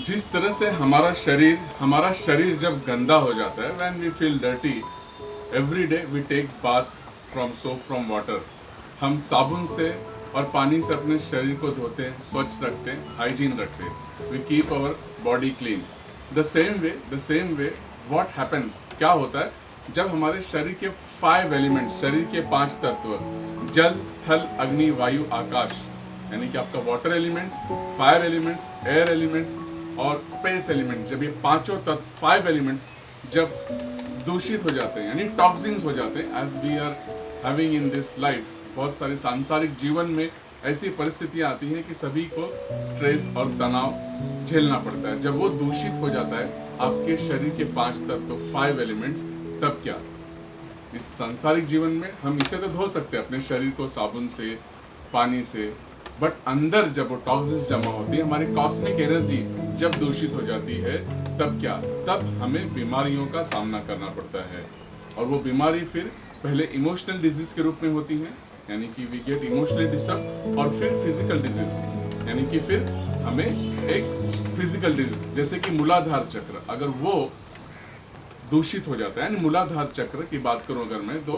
जिस तरह से हमारा शरीर जब गंदा हो जाता है, when we feel dirty, every day we take bath from soap from water. हम साबुन से और पानी से अपने शरीर को धोते हैं, स्वच्छ रखते हैं, हाइजीन रखते हैं। We keep our body clean. The same way what happens, क्या होता है जब हमारे शरीर के 5 एलिमेंट्स, शरीर के 5 तत्व, जल, थल, अग्नि, वायु, आकाश, यानी कि आपका water elements, fire elements, air elements और स्पेस एलिमेंट, जब ये पांचों तत्व 5 एलिमेंट्स जब दूषित हो जाते हैं, यानी टॉक्सिन्स हो जाते हैं, as we are having in this life, बहुत सारे सांसारिक जीवन में ऐसी परिस्थितियां आती हैं कि सभी को स्ट्रेस और तनाव झेलना पड़ता है। जब वो दूषित हो जाता है आपके शरीर के 5 तत्व, 5 एलिमेंट्स, तब क्या? इस सांसारिक जीवन में हम इसे तो धो सकते हैं अपने शरीर को साबुन से, पानी से, बट अंदर जब वो टॉक्सिन्स जमा होती है, हमारी कॉस्मिक एनर्जी जब दूषित हो जाती है, तब क्या? तब हमें बीमारियों का सामना करना पड़ता है। और वो बीमारी फिर पहले इमोशनल डिजीज के रूप में होती है, यानी कि वी गेट इमोशनली डिस्टर्ब, और फिर फिजिकल डिजीज, यानी कि फिर हमें एक फिजिकल डिजीज जैसे कि मूलाधार चक्र, अगर वो दूषित हो जाता है, यानी मूलाधार चक्र की बात करूं अगर मैं, तो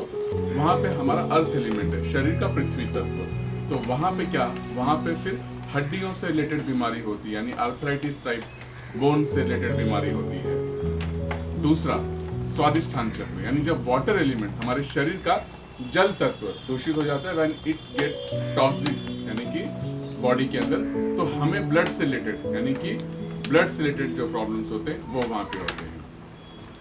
वहां पे हमारा अर्थ एलिमेंट है, शरीर का पृथ्वी तत्व, तो वहां पे क्या? वहां पे फिर हड्डियों से रिलेटेड बीमारी होती है, यानी आर्थराइटिस टाइप, बोन से रिलेटेड बीमारी होती है। दूसरा, स्वादिष्ठान चक्र, यानी जब वाटर एलिमेंट, हमारे शरीर का जल तत्व दूषित हो जाता है, व्हेन इट गेट टॉक्सिक, यानी कि बॉडी के अंदर, तो हमें ब्लड से रिलेटेड, यानी कि ब्लड से रिलेटेड जो प्रॉब्लम्स होते हैं वो वहां पे होते हैं।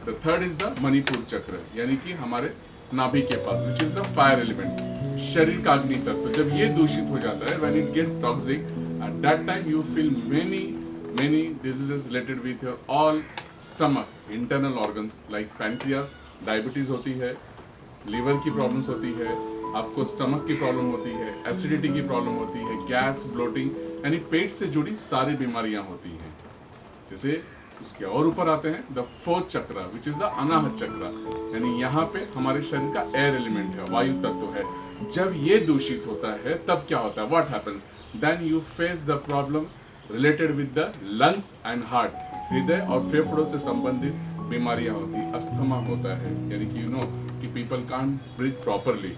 The third is the Manipur chakra, यानी कि हमारे नाभि के पास, which is the fire element, शरीर का अग्नि तत्व, जब ये दूषित हो जाता है, when it get toxic, at that time you feel many diseases related with your all stomach, internal organs like pancreas, diabetes होती है, लीवर की प्रॉब्लम्स होती है, आपको स्टमक की प्रॉब्लम होती है, एसिडिटी की प्रॉब्लम होती है, गैस, ब्लोटिंग, यानी पेट से जुड़ी सारी बीमारियां होती हैं। जैसे उसके और ऊपर आते हैं द 4th चक्र, विच इज द अनाहत चक्र, यानी यहाँ पे हमारे शरीर का एयर एलिमेंट है, वायु तत्व है। जब ये दूषित होता है तब क्या होता है? What happens? Then you face the problem related with the lungs and heart, हृदय और फेफड़ों से संबंधित बीमारियां होती है, अस्थमा होता है, यानी कि यू नो कि people can't breathe properly,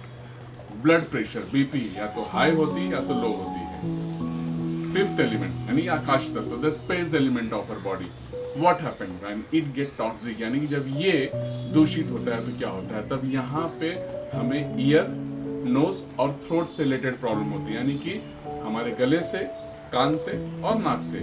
blood pressure, BP या तो हाई होती है या तो लो होती है। 5th एलिमेंट, यानी आकाश तत्व, the space element of our body, what happen when it get toxic, यानी कि जब ये दूषित होता है तो क्या होता है? तब यहाँ पे हमें ईयर, नोज और थ्रोट से रिलेटेड प्रॉब्लम होती है, यानी कि हमारे गले से, कान से और नाक से।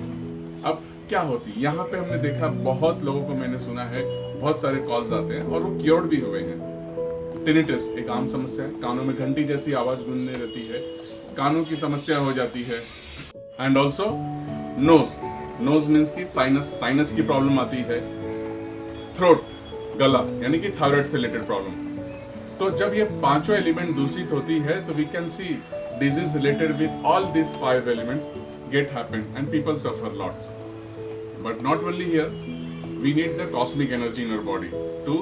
अब क्या होती है यहाँ पे? हमने देखा बहुत लोगों को, मैंने सुना है, बहुत सारे कॉल्स आते हैं और वो क्योर्ड भी हुए हैं। टिनिटस एक आम समस्या है, कानों में घंटी जैसी आवाज गूंजने रहती है, कानों की समस्या हो जाती है। एंड ऑल्सो नोज मीन्स की साइनस की प्रॉब्लम आती है। थ्रोट, गला, यानी कि थायराइड से रिलेटेड प्रॉब्लम। तो जब ये पांचों एलिमेंट दूषित होती है तो we can see disease related with all this 5 elements get happen and people suffer lots. But not only here, we need the cosmic energy in our body to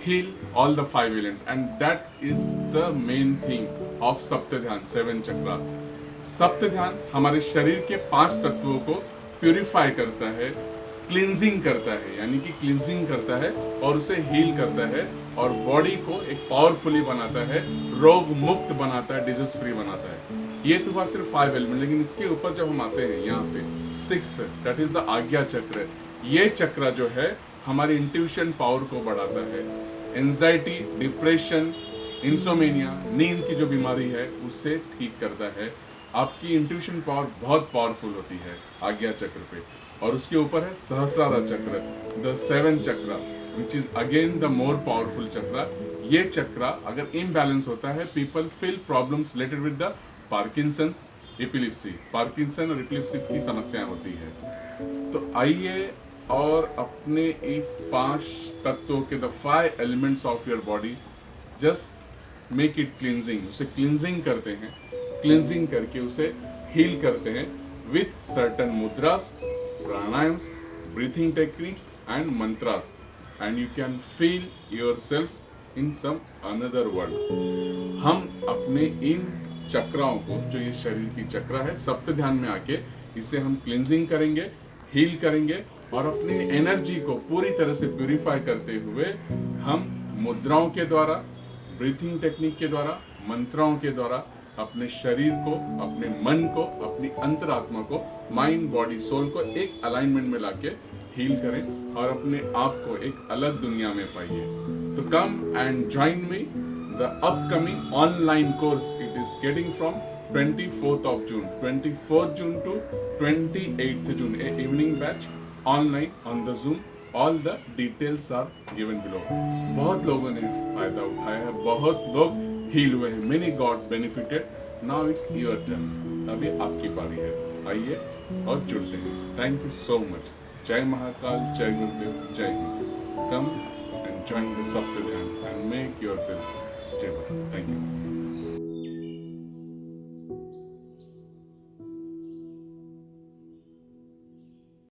heal all the 5 elements, and that is the main thing of सप्तध्यान, 7 चक्रा। सप्तध्यान हमारे शरीर के 5 तत्वों को purify करता है, cleansing करता है, यानी कि क्लींजिंग करता है और उसे हील करता है और बॉडी को एक पावरफुली बनाता है, रोग मुक्त बनाता है, डिजीज फ्री बनाता है। ये तो हुआ सिर्फ 5 एलिमेंट, लेकिन इसके ऊपर जब हम आते हैं यहाँ पे 6th, दैट इज द आज्ञा चक्र। ये चक्र जो है हमारी इंट्यूशन पावर को बढ़ाता है, एंजाइटी, डिप्रेशन, इंसोमेनिया, नींद की जो बीमारी है उससे ठीक करता है। आपकी इंट्यूशन पावर बहुत पावरफुल होती है आज्ञा चक्र पे। और उसके ऊपर है सहस्रार चक्र, द 7th चक्र, which is again the more powerful चक्र। ये चक्र अगर इम्बैलेंस होता है, people feel problems related with the Parkinson's, epilepsy, Parkinson और एपिलिप्सी की समस्याएं होती है। तो आइए और अपने इस 5 तत्वों के, the 5 elements of your body, just make it cleansing, उसे क्लींजिंग करते हैं, क्लींजिंग करके उसे हील करते हैं with certain mudras, pranayams, breathing techniques and mantras, and you can feel your self in some another world. हम अपने इन चक्राओं को, जो ये शरीर की चक्र है, सप्त ध्यान में आके इसे हम क्लींजिंग करेंगे, हील करेंगे और अपनी एनर्जी को पूरी तरह से प्यूरिफाई करते हुए हम मुद्राओं के द्वारा, ब्रीथिंग टेक्निक के द्वारा, मंत्राओं के द्वारा अपने शरीर को, अपने मन को, अपनी अंतरात्मा को, माइंड, बॉडी, सोल को एक अलाइनमेंट में लाके हील करें और अपने आप को एक अलग दुनिया में पाइए। तो come and join me the upcoming online course. It is getting from 24th of June, 24th June to 28th June, a evening batch online on the Zoom. All the details are given below. बहुत लोगों ने फायदा उठाया है, बहुत लोग heal हुए हैं, many got benefited. Now it's your turn. अभी आपकी बारी है, आइए और जुड़ते हैं। Thank you so much. जय महाकाल, जय गुरुदेव, जय Hind. Come and join the Saptadhyaan and make yourself stable. Thank you.